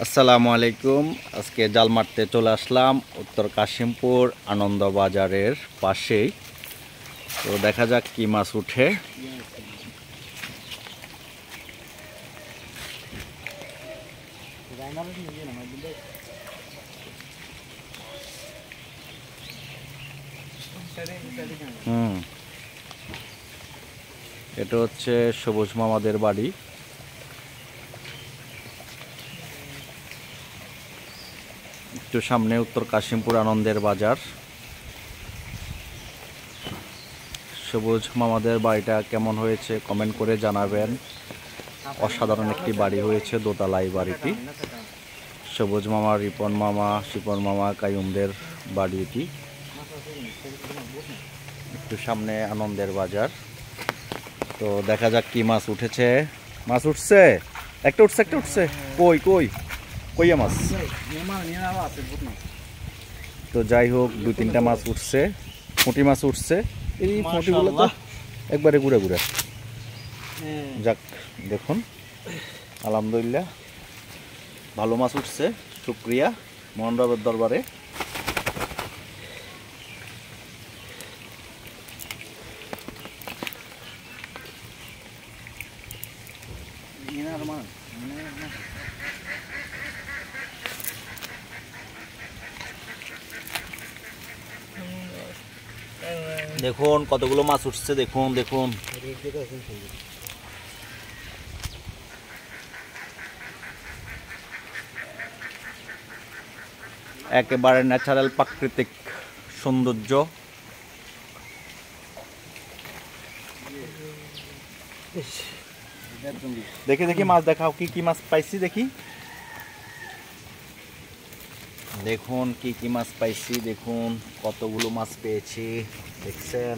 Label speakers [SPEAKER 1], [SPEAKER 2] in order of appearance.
[SPEAKER 1] আসসালামু আলাইকুম। আজকে জাল মারতে চলে আসলাম উত্তর কাশিমপুর আনন্দবাজারের পাশেই। তো দেখা যাক কি মাছ উঠে। এটা হচ্ছে সবুজ মামাদের বাড়ি। একটু সামনে উত্তর কাশিমপুর আনন্দের বাজার। সবুজ মামাদের বাড়িটা কেমন হয়েছে কমেন্ট করে জানাবেন। অসাধারণ একটি বাড়ি হয়েছে, দোতলা বাড়িটি। সবুজ মামা, রিপন মামা, শিপন মামা, কায়ুমদের বাড়ি এটি। একটু সামনে আনন্দের বাজার। তো দেখা যাক কি মাছ উঠেছে। মাছ উঠছে, একটা উঠছে। কই কই কইয়া মাছ। তো যাই হোক, 2-3টা মাছ উঠছে, পুঁটি মাছ উঠছে। এই পুঁটিগুলো তো একবারে ঘুরে ঘুরে। যাক, দেখুন আলহামদুলিল্লাহ ভালো মাছ উঠছে। শুক্রিয়া মোহনরবের দরবারে। দেখুন কতগুলো মাছ উঠছে, দেখুন দেখুন। একেবারে ন্যাচারাল প্রাকৃতিক সৌন্দর্য। দেখি দেখি মাছ দেখাও, কি কি মাছ পাইছি দেখি। দেখুন কি কি মাছ পাইছি, দেখুন কতগুলো মাছ পেয়েছি, দেখছেন।